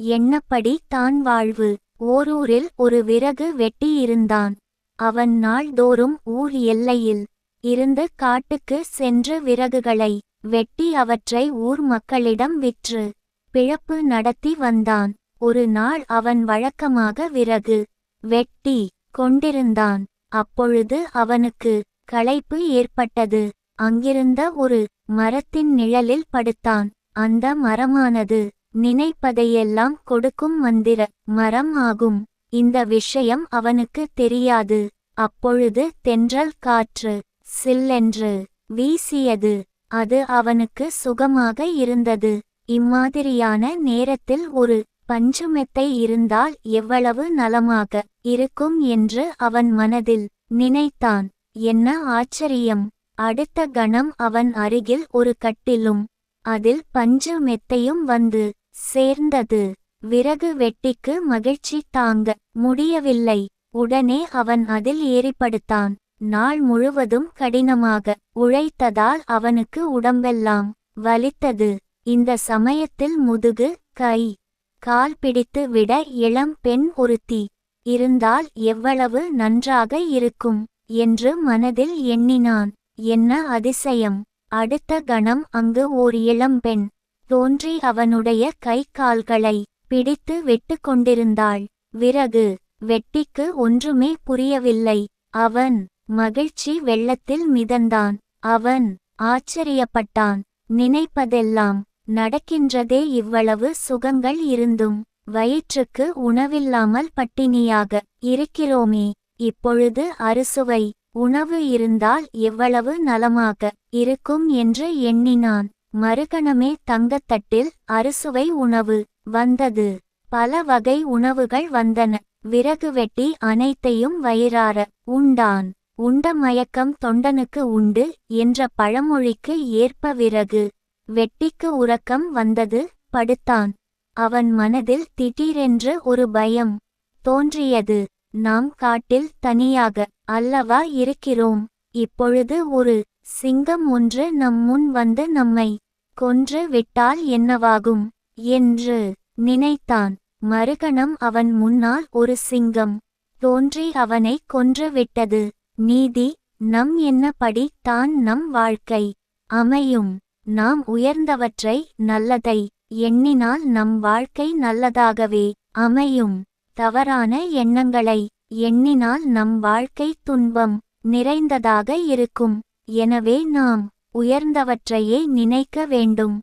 எண்ணப்படி தான் வாழ்வு. ஓரூரில் ஒரு விறகு வெட்டி இருந்தான். அவன் நாள்தோறும் ஊர் எல்லையில் இருந்து காட்டுக்கு சென்று விறகுகளை வெட்டி அவற்றை ஊர் மக்களிடம் விற்று பிழப்பு நடத்தி வந்தான். ஒரு நாள் அவன் வழக்கமாக விறகு வெட்டி கொண்டிருந்தான். அப்பொழுது அவனுக்கு களைப்பு ஏற்பட்டது. அங்கிருந்த ஒரு மரத்தின் நிழலில் படுத்தான். அந்த மரமானது நினைப்பதையெல்லாம் கொடுக்கும் மந்திர மரம் ஆகும். இந்த விஷயம் அவனுக்கு தெரியாது. அப்பொழுது தென்றல் காற்று சில்லென்று வீசியது. அது அவனுக்கு சுகமாக இருந்தது. இம்மாதிரியான நேரத்தில் ஒரு பஞ்சுமெத்தை இருந்தால் எவ்வளவு நலமாக இருக்கும் என்று அவன் மனதில் நினைத்தான். என்ன ஆச்சரியம்! அடுத்த கணம் அவன் அருகில் ஒரு கட்டிலும் அதில் பஞ்சு மெத்தையும் வந்து சேர்ந்தது. விறகு வெட்டிக்கு மகிழ்ச்சி தாங்க முடியவில்லை. உடனே அவன் அதில் ஏறிப்படுத்தான். நாள் முழுவதும் கடினமாக உழைத்ததால் அவனுக்கு உடம்பெல்லாம் வலித்தது. இந்த சமயத்தில் முதுகு கை கால் பிடித்து விட இளம் பெண் ஒருத்தி இருந்தால் எவ்வளவு நன்றாக இருக்கும் என்று மனதில் எண்ணினான். என்ன அதிசயம்! அடுத்த கணம் அங்கு ஓர் இளம்பெண் தோன்றி அவனுடைய கை கால்களை பிடித்து வெட்டு கொண்டிருந்தாள். விறகு வெட்டிக்கு ஒன்றுமே புரியவில்லை. அவன் மகிழ்ச்சி வெள்ளத்தில் மிதந்தான். அவன் ஆச்சரியப்பட்டான். நினைப்பதெல்லாம் நடக்கின்றதே! இவ்வளவு சுகங்கள் இருந்தும் வயிற்றுக்கு உணவில்லாமல் பட்டினியாக இருக்கிறோமே! இப்பொழுது அறுசுவை உணவு இருந்தால் எவ்வளவு நலமாக இருக்கும் என்று எண்ணினான். மறுகணமே தங்கத்தட்டில் அறுசுவை உணவு வந்தது. பல வகை உணவுகள் வந்தன. விறகு வெட்டி அனைத்தையும் வயிறார உண்டான். உண்ட மயக்கம் தொண்டனுக்கு உண்டு என்ற பழமொழிக்கு ஏற்ப விறகு வெட்டிக்கு உறக்கம் வந்தது. படுத்தான். அவன் மனதில் திடீரென்று ஒரு பயம் தோன்றியது. நாம் காட்டில் தனியாக அல்லவா இருக்கிறோம். இப்பொழுது ஒரு சிங்கம் ஒன்று நம் முன் வந்து நம்மை கொன்று விட்டால் என்னவாகும் என்று நினைத்தான். மறுகணம் அவன் முன்னால் ஒரு சிங்கம் தோன்றி அவனை கொன்று விட்டது. நீதி நம் எண்ணப்படி தான் நம் வாழ்க்கை அமையும். நாம் உயர்ந்தவற்றை நல்லதை எண்ணினால் நம் வாழ்க்கை நல்லதாகவே அமையும். தவறான எண்ணங்களை எண்ணினால் நம் வாழ்க்கை துன்பம் நிறைந்ததாக இருக்கும். எனவே நாம் உயர்ந்தவற்றையே நினைக்க வேண்டும்.